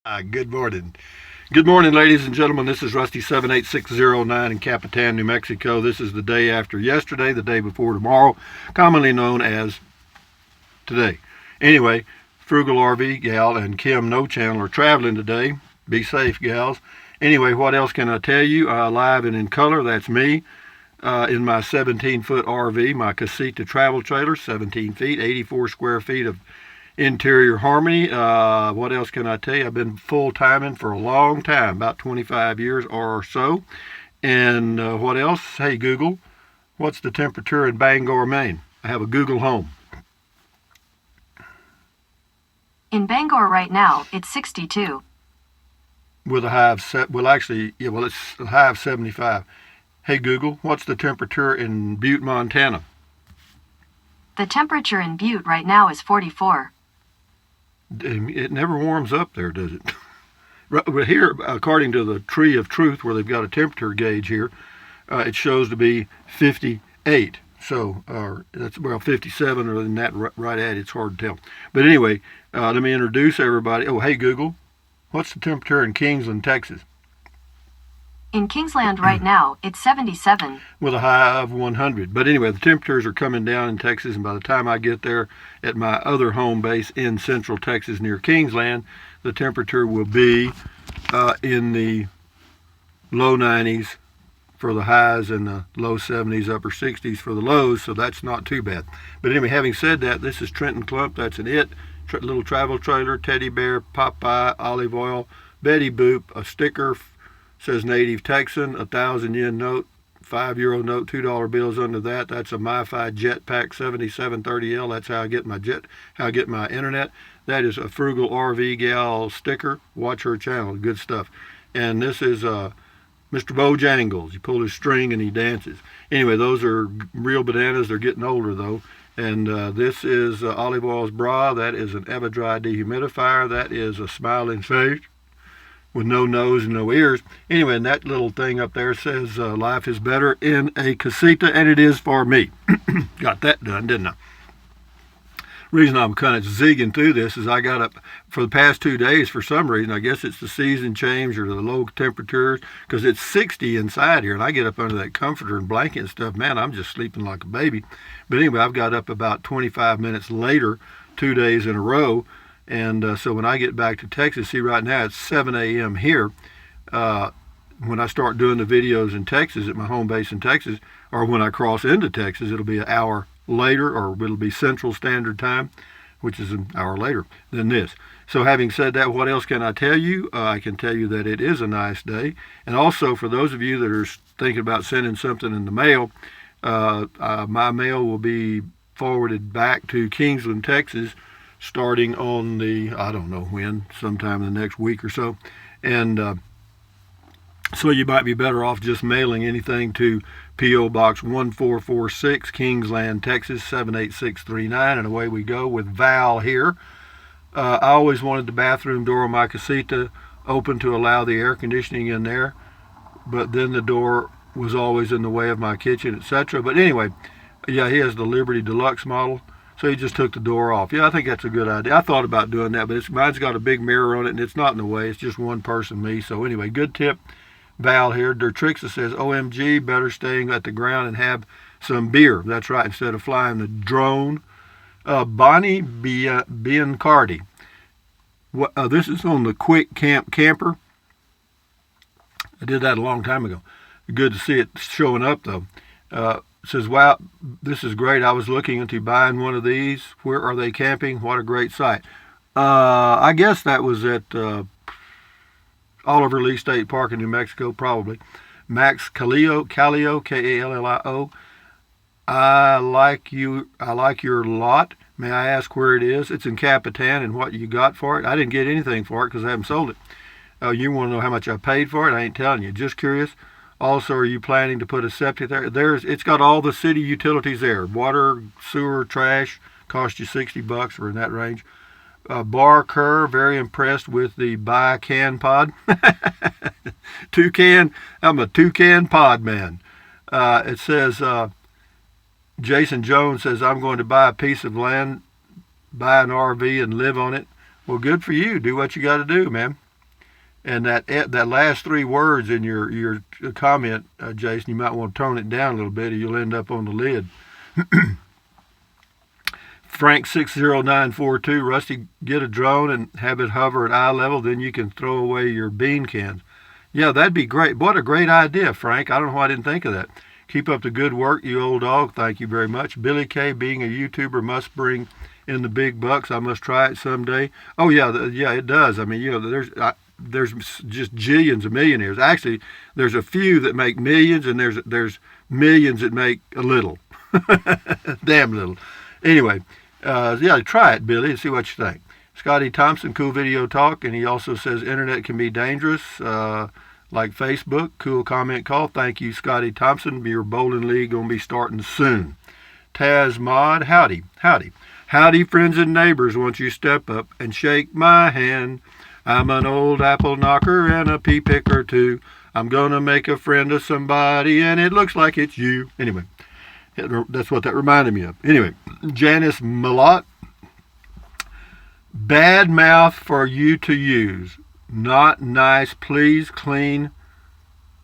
Good morning. Good morning, ladies and gentlemen. This is Rusty 78609 in Capitan, New Mexico. This is the day after yesterday, the day before tomorrow, commonly known as today. Anyway, Frugal RV Gal and Kim No Channel are traveling today. Be safe, gals. Anyway, what else can I tell you? Live and in color, that's me. In my 17-foot RV, my Casita travel trailer, 17 feet, 84 square feet of interior harmony. What else can I tell you? I've been full-timing for a long time, about 25 years or so. And what else? Hey, Google, what's the temperature in Bangor, Maine? I have a Google Home. In Bangor right now, it's 62. With a high of, it's a high of 75. Hey, Google, what's the temperature in Butte, Montana? The temperature in Butte right now is 44. It never warms up there, does it? But here, according to the Tree of Truth, where they've got a temperature gauge here, it shows to be 58. So, that's, 57 or than that, right at it. It's hard to tell. But anyway, let me introduce everybody. Oh, hey, Google, what's the temperature in Kingsland, Texas? In Kingsland right now, it's 77. With a high of 100. But anyway, the temperatures are coming down in Texas, and by the time I get there at my other home base in central Texas near Kingsland, the temperature will be in the low 90s for the highs and the low 70s, upper 60s for the lows, so that's not too bad. But anyway, having said that, this is Trenton Clump. That's an little travel trailer, teddy bear, Popeye, olive oil, Betty Boop, a sticker, says Native Texan, 1,000 yen note, €5 note, $2 bills under that. That's a MiFi Jetpack 7730L. That's how I get my internet. That is a Frugal RV Gal sticker. Watch her channel, good stuff. And this is Mr. Bojangles. You pull his string and he dances. Anyway, those are real bananas. They're getting older though. And this is Olive Oil's bra. That is an Everdry dehumidifier. That is a smiling face with no nose and no ears. Anyway, and that little thing up there says life is better in a casita, and it is for me. Got that done, didn't I? Reason I'm kind of zigging through this is I got up for the past 2 days for some reason. I guess it's the season change or the low temperatures, because it's 60 inside here, and I get up under that comforter and blanket and stuff. Man, I'm just sleeping like a baby. But anyway, I've got up about 25 minutes later, 2 days in a row. And so when I get back to Texas, see, right now it's 7 a.m. here. When I start doing the videos in Texas, at my home base in Texas, or when I cross into Texas, it'll be an hour later, or it'll be Central Standard Time, which is an hour later than this. So having said that, what else can I tell you? I can tell you that it is a nice day. And also, for those of you that are thinking about sending something in the mail, my mail will be forwarded back to Kingsland, Texas, starting on the, I don't know when, sometime in the next week or so. And so you might be better off just mailing anything to P.O. Box 1446, Kingsland, Texas, 78639, and away we go with Val here. I always wanted the bathroom door on my casita open to allow the air conditioning in there, but then the door was always in the way of my kitchen, etc. But anyway, yeah, he has the Liberty Deluxe model. So he just took the door off. Yeah, I think that's a good idea. I thought about doing that, but mine's got a big mirror on it, and it's not in the way. It's just one person, me. So anyway, good tip. Val here. Dertrixa says, OMG, better staying at the ground and have some beer. That's right, instead of flying the drone. Bonnie Biancardi. This is on the Quick Camp Camper. I did that a long time ago. Good to see it showing up, though. Says, wow, this is great. I was looking into buying one of these. Where are they camping? What a great site. I guess that was at Oliver Lee State Park in New Mexico, probably. Max Callio, Kallio. I like your lot. May I ask where it is? It's in Capitan, and what you got for it? I didn't get anything for it because I haven't sold it. You want to know how much I paid for it? I ain't telling you. Just curious. Also, are you planning to put a septic there? It's got all the city utilities there. Water, sewer, trash. Cost you $60 or in that range. Bar Kerr, very impressed with the can pod. Toucan, I'm a toucan pod man. It says, Jason Jones says, I'm going to buy a piece of land, buy an RV and live on it. Well, good for you. Do what you got to do, man. And that last three words in your comment, Jason, you might want to tone it down a little bit, or you'll end up on the lid. Frank60942, Rusty, get a drone and have it hover at eye level, then you can throw away your bean cans. Yeah, that'd be great. What a great idea, Frank. I don't know why I didn't think of that. Keep up the good work, you old dog. Thank you very much. Billy K, being a YouTuber must bring in the big bucks. I must try it someday. Oh, yeah, yeah, it does. I mean, there's just jillions of millionaires. Actually, there's a few that make millions, and there's millions that make a little. Damn little. Anyway, yeah, try it, Billy, and see what you think. Scotty Thompson, cool video talk, and he also says internet can be dangerous, like Facebook. Cool comment call. Thank you, Scotty Thompson. Your bowling league going to be starting soon. Taz Mod, howdy, howdy. Howdy, friends and neighbors, won't you step up and shake my hand? I'm an old apple knocker and a pea picker too. I'm gonna make a friend of somebody and it looks like it's you. Anyway, that's what that reminded me of. Anyway, Janice Malott, bad mouth for you to use. Not nice. Please clean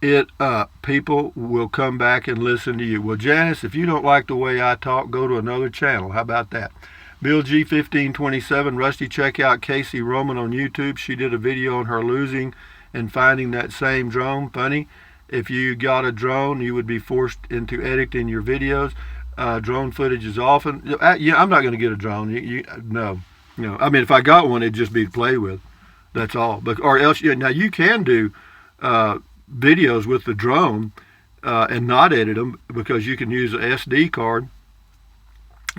it up. People will come back and listen to you. Well, Janice, if you don't like the way I talk, go to another channel. How about that? Bill G1527, Rusty, check out Casey Roman on YouTube. She did a video on her losing and finding that same drone. Funny, if you got a drone, you would be forced into editing your videos. Drone footage is often... Yeah, I'm not going to get a drone. No. I mean, if I got one, it'd just be to play with. That's all. But or else, now you can do videos with the drone and not edit them, because you can use an SD card.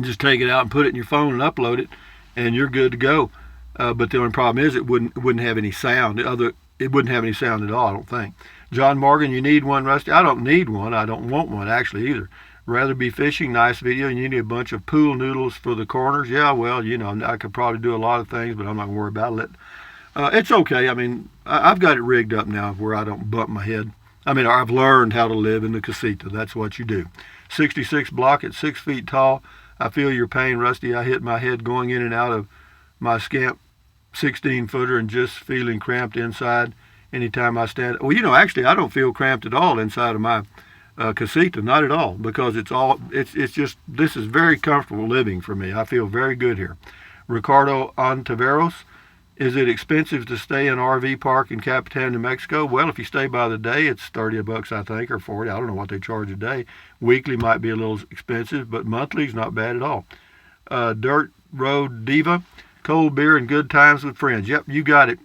Just take it out and put it in your phone and upload it, and you're good to go. But the only problem is it wouldn't have any sound. It wouldn't have any sound at all, I don't think. John Morgan, you need one, Rusty? I don't need one. I don't want one, actually, either. Rather be fishing. Nice video. You need a bunch of pool noodles for the corners. Yeah, well, I could probably do a lot of things, but I'm not going to worry about it. It's okay. I mean, I've got it rigged up now where I don't bump my head. I mean, I've learned how to live in the casita. That's what you do. 66 block at 6 feet tall. I feel your pain, Rusty. I hit my head going in and out of my scamp 16-footer and just feeling cramped inside anytime I stand. Well, actually, I don't feel cramped at all inside of my casita, not at all, because it's just, this is very comfortable living for me. I feel very good here. Ricardo Ontiveros, is it expensive to stay in an RV park in Capitan, New Mexico? Well, if you stay by the day, it's $30, I think, or 40. I don't know what they charge a day. Weekly might be a little expensive, but monthly is not bad at all. Dirt Road Diva, cold beer and good times with friends. Yep, you got it.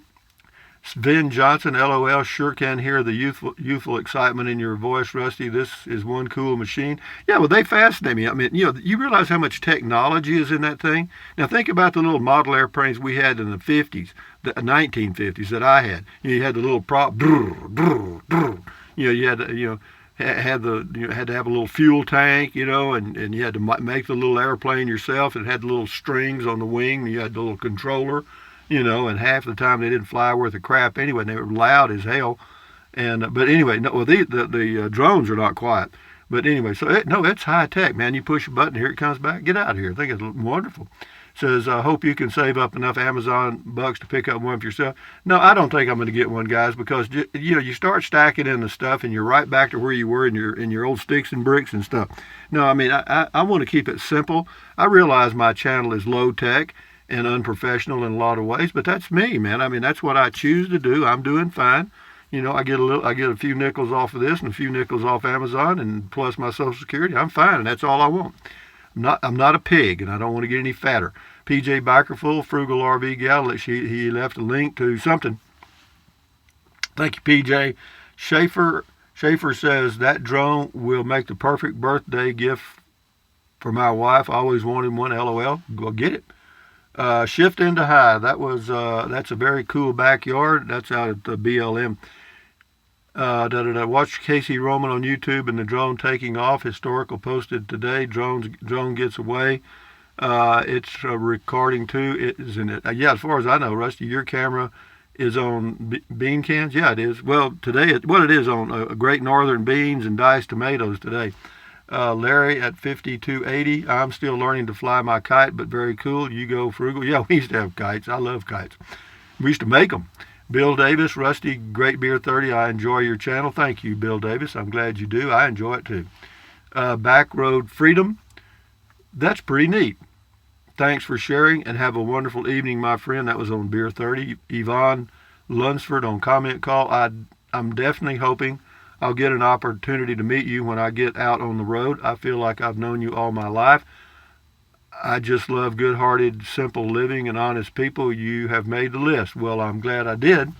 Sven Johnson, LOL, sure can hear the youthful excitement in your voice, Rusty. This is one cool machine. Yeah, well, they fascinate me. I mean, you realize how much technology is in that thing? Now, think about the little model airplanes we had in the 50s, the 1950s that I had. You had the little prop, you had to, had to have a little fuel tank, and you had to make the little airplane yourself. It had the little strings on the wing. You had the little controller. And half the time they didn't fly worth a crap anyway, and they were loud as hell. But anyway, no, well, the drones are not quiet. But anyway, so it's high tech, man. You push a button, here it comes back. Get out of here. I think it's wonderful. Says, I hope you can save up enough Amazon bucks to pick up one for yourself. No, I don't think I'm going to get one, guys, because you start stacking in the stuff, and you're right back to where you were in your old sticks and bricks and stuff. No, I mean, I want to keep it simple. I realize my channel is low tech and unprofessional in a lot of ways, but that's me, man. I mean, that's what I choose to do. I'm doing fine. I get a few nickels off of this and a few nickels off Amazon, and plus my Social Security. I'm fine, and that's all I want. I'm not a pig, and I don't want to get any fatter. PJ Bikerful, Frugal RV Gal, he left a link to something. Thank you, PJ. Schaefer says that drone will make the perfect birthday gift for my wife. I always wanted one. LOL. Go get it. Shift into high. That's a very cool backyard. That's out at the BLM. Watch Casey Roman on YouTube and the drone taking off. Historical posted today. Drone gets away. It's recording too, isn't it? Yeah, as far as I know, Rusty, your camera is on bean cans. Yeah, it is. Well, today, it is on Great Northern beans and diced tomatoes today. Larry at 5280. I'm still learning to fly my kite, but very cool. You go Frugal. Yeah, we used to have kites. I love kites. We used to make them. Bill Davis, Rusty, Great Beer 30, I enjoy your channel. Thank you, Bill Davis. I'm glad you do. I enjoy it too. Back Road Freedom, that's pretty neat. Thanks for sharing and have a wonderful evening, my friend. That was on Beer 30. Yvonne Lunsford on comment call. I'm definitely hoping I'll get an opportunity to meet you when I get out on the road. I feel like I've known you all my life. I just love good-hearted, simple living and honest people. You have made the list. Well, I'm glad I did.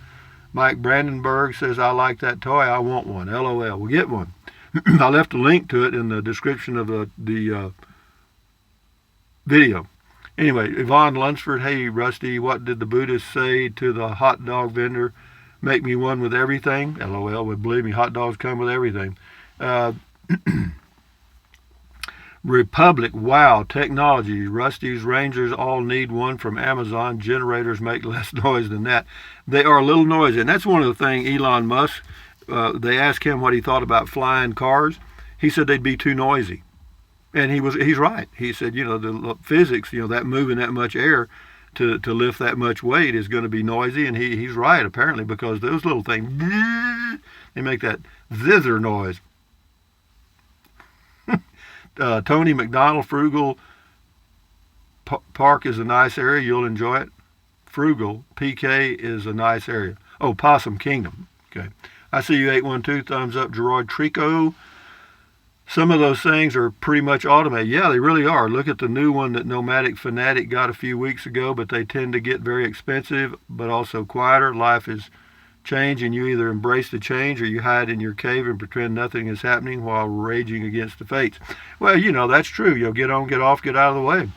Mike Brandenburg says, I like that toy. I want one. LOL. We'll get one. I left a link to it in the description of the video. Anyway, Yvonne Lunsford, hey, Rusty, what did the Buddhist say to the hot dog vendor? Make me one with everything? LOL. Well, believe me, hot dogs come with everything. Republic, wow, technology. Rusty's Rangers all need one from Amazon. Generators make less noise than that. They are a little noisy, and that's one of the things Elon Musk, they asked him what he thought about flying cars. He said they'd be too noisy. And he's right. He said, the physics, that moving that much air to lift that much weight is going to be noisy, and he's right, apparently, because those little things, they make that zither noise. Tony McDonald, Frugal Park is a nice area. You'll enjoy it. Frugal, PK is a nice area. Oh, Possum Kingdom. Okay. I see you, 812. Thumbs up, Gerard Trico. Some of those things are pretty much automated. Yeah, they really are. Look at the new one that Nomadic Fanatic got a few weeks ago, but they tend to get very expensive, but also quieter. Life is change, and you either embrace the change or you hide in your cave and pretend nothing is happening while raging against the fates. Well, that's true. You'll get on, get off, get out of the way.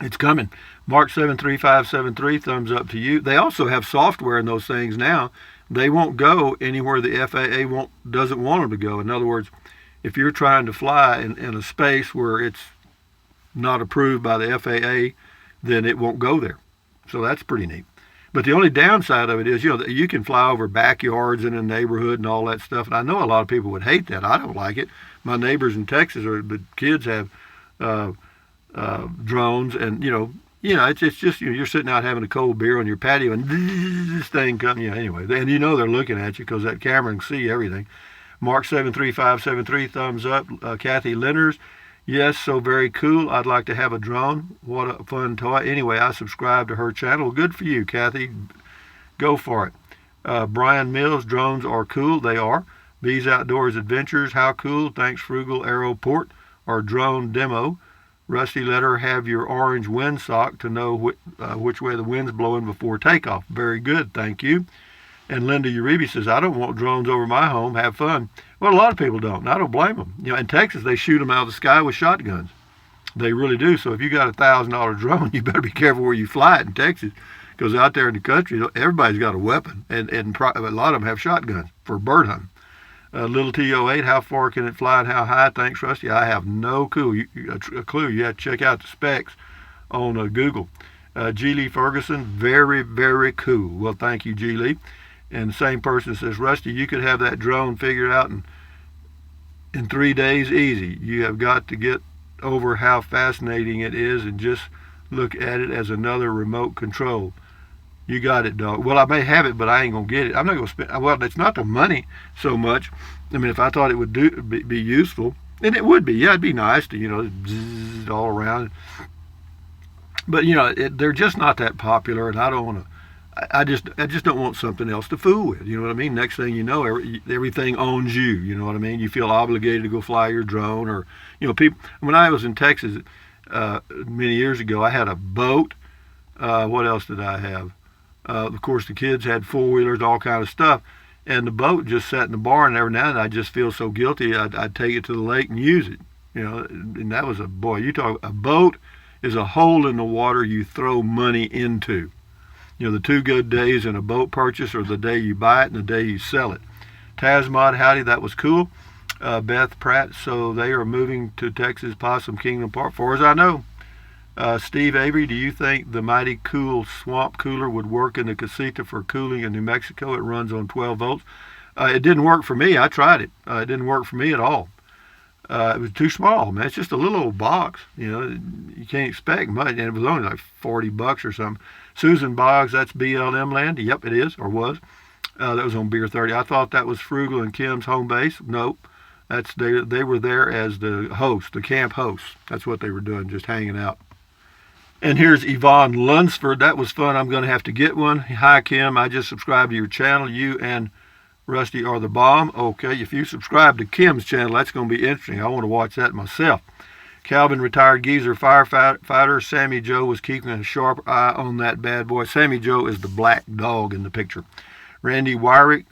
It's coming. Mark 73573, thumbs up to you. They also have software in those things now. They won't go anywhere the FAA doesn't want them to go. In other words, if you're trying to fly in a space where it's not approved by the FAA, then it won't go there. So that's pretty neat. But the only downside of it is, you can fly over backyards in a neighborhood and all that stuff. And I know a lot of people would hate that. I don't like it. My neighbors in Texas, the kids have drones, and it's just you're sitting out having a cold beer on your patio, and this thing comes. Anyway, and they're looking at you because that camera can see everything. Mark 73573, thumbs up. Kathy Lenners. Yes, so very cool. I'd like to have a drone. What a fun toy. Anyway, I subscribe to her channel. Good for you, Kathy. Go for it. Brian Mills, drones are cool. They are. Bees Outdoors Adventures, how cool. Thanks, Frugal Aeroport, or drone demo. Rusty, let her have your orange windsock to know which way the wind's blowing before takeoff. Very good, thank you. And Linda Uribe says, I don't want drones over my home. Have fun. Well, a lot of people don't, and I don't blame them. In Texas, they shoot them out of the sky with shotguns. They really do. So if you got a $1,000 drone, you better be careful where you fly it in Texas, because out there in the country, everybody's got a weapon, and a lot of them have shotguns for bird hunting. Little TO8, how far can it fly and how high? Thanks, Rusty. I have no clue. A clue. You have to check out the specs on Google. G. Lee Ferguson, very, very cool. Well, thank you, G. Lee. And the same person says, Rusty, you could have that drone figured out in 3 days easy. You have got to get over how fascinating it is and just look at it as another remote control. You got it, dog. Well, I may have it, but I ain't going to get it. I'm not going to spend, well, it's not the money so much. I mean, if I thought it would be useful, and it would be, yeah, it'd be nice to, zzz all around. But, they're just not that popular, and I don't want to, I just don't want something else to fool with. You know what I mean? Next thing you know, everything owns you. You know what I mean? You feel obligated to go fly your drone, or people. When I was in Texas many years ago, I had a boat. What else did I have? Of course, the kids had four-wheelers, all kind of stuff, and the boat just sat in the barn. And every now and then, I just feel so guilty. I'd take it to the lake and use it. And that was a boat is a hole in the water you throw money into. The two good days in a boat purchase are the day you buy it and the day you sell it. Tasmod, howdy, that was cool. Beth Pratt, so they are moving to Texas Possum Kingdom Park, far as I know. Steve Avery, do you think the mighty cool swamp cooler would work in the casita for cooling in New Mexico? It runs on 12 volts. It didn't work for me. I tried it. It didn't work for me at all. It was too small, man. It's just a little old box. You can't expect much, and it was only like $40 or something. Susan Boggs, that's BLM land. Yep, it is, or was. That was on Beer 30. I thought that was Frugal and Kim's home base. Nope. They were there as the host, the camp hosts. That's what they were doing, just hanging out. And here's Yvonne Lunsford. That was fun. I'm going to have to get one. Hi, Kim. I just subscribed to your channel. You and Rusty are the bomb. Okay, if you subscribe to Kim's channel, that's going to be interesting. I want to watch that myself. Calvin, retired geezer firefighter. Sammy Joe was keeping a sharp eye on that bad boy. Sammy Joe is the black dog in the picture. Randy Wyrick,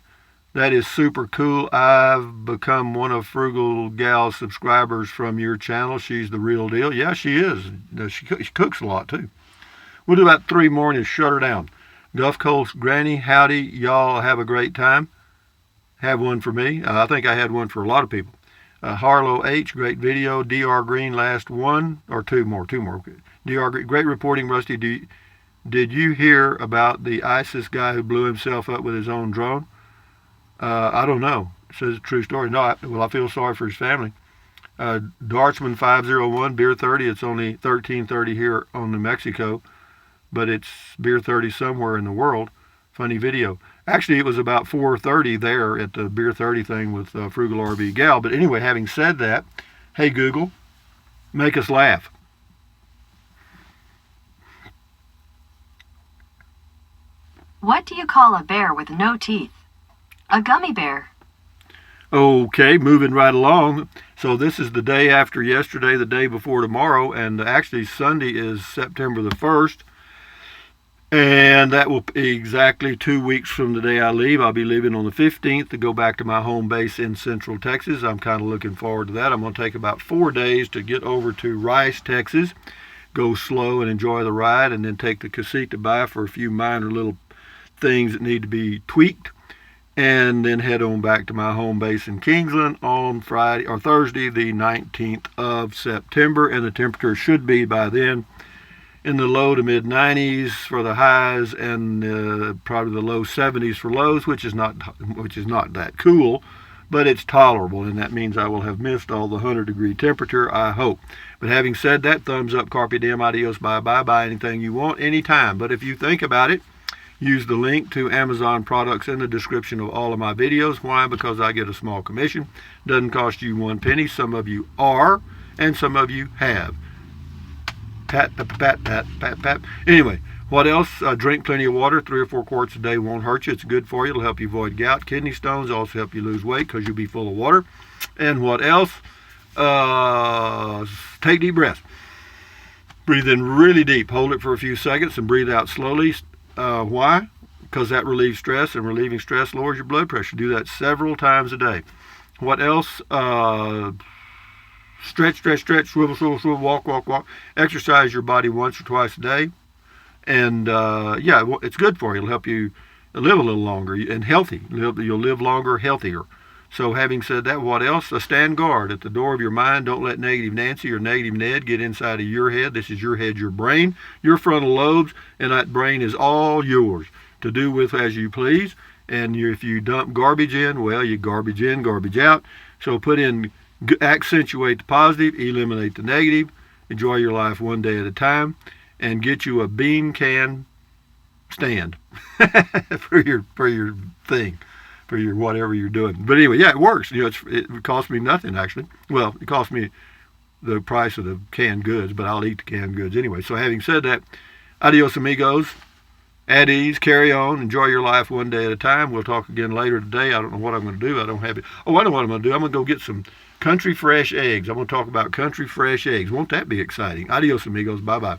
that is super cool. I've become one of Frugal Gal's subscribers from your channel. She's the real deal. Yeah, she is. She cooks a lot, too. We'll do about 3 more and shut her down. Gulf Coast Granny, howdy. Y'all have a great time. Have one for me. I think I had one for a lot of people. Harlow H, great video. DR Green, last one. Or two more. DR Green, great reporting, Rusty. Did you hear about the ISIS guy who blew himself up with his own drone? I don't know. It says a true story. No, I feel sorry for his family. Dartsman 501, Beer 30. It's only 13:30 here on New Mexico, but it's Beer 30 somewhere in the world. Funny video. Actually, it was about 4:30 there at the Beer 30 thing with Frugal RV Gal. But anyway, having said that, hey Google, make us laugh. What do you call a bear with no teeth? A gummy bear. Okay, moving right along. So this is the day after yesterday, the day before tomorrow, and actually Sunday is September the 1st. And that will be exactly 2 weeks from the day I leave. I'll be leaving on the 15th to go back to my home base in Central Texas. I'm kind of looking forward to that. I'm going to take about 4 days to get over to Rice, Texas, go slow and enjoy the ride, and then take the casita by for a few minor little things that need to be tweaked, and then head on back to my home base in Kingsland on Friday or Thursday the 19th of September, and the temperature should be by then in the low to mid 90s for the highs, and probably the low 70s for lows, which is not that cool, but it's tolerable, and that means I will have missed all the 100-degree temperature, I hope. But having said that, thumbs up, carpe diem, adios, bye-bye, buy anything you want, anytime. But if you think about it, use the link to Amazon products in the description of all of my videos. Why? Because I get a small commission. Doesn't cost you 1 penny. Some of you are, and some of you have. Pat, pat, pat, pat, pat, pat. Anyway, what else? Drink plenty of water. 3 or 4 quarts a day won't hurt you. It's good for you. It'll help you avoid gout, kidney stones. Also help you lose weight because you'll be full of water. And what else? Take deep breaths. Breathe in really deep. Hold it for a few seconds and breathe out slowly. Why? Because that relieves stress, and relieving stress lowers your blood pressure. Do that several times a day. What else? Stretch, swivel, walk. Exercise your body once or twice a day. And yeah, it's good for you. It'll help you live a little longer and healthy. You'll live longer, healthier. So having said that, what else? Stand guard at the door of your mind. Don't let negative Nancy or negative Ned get inside of your head. This is your head, your brain, your frontal lobes, and that brain is all yours to do with as you please. And if you dump garbage in, well, you garbage in, garbage out. So accentuate the positive, eliminate the negative, enjoy your life one day at a time, and get you a bean can stand for your thing. For your whatever you're doing. But anyway, yeah, it works. It cost me nothing, actually. Well, it cost me the price of the canned goods, but I'll eat the canned goods anyway. So having said that, adios amigos, at ease, carry on, enjoy your life one day at a time. We'll talk again later today. I don't know what I'm going to do. I don't have it. Oh, I know what I'm going to do. I'm going to go get some country fresh eggs. I'm going to talk about country fresh eggs. Won't that be exciting? Adios amigos. Bye-bye.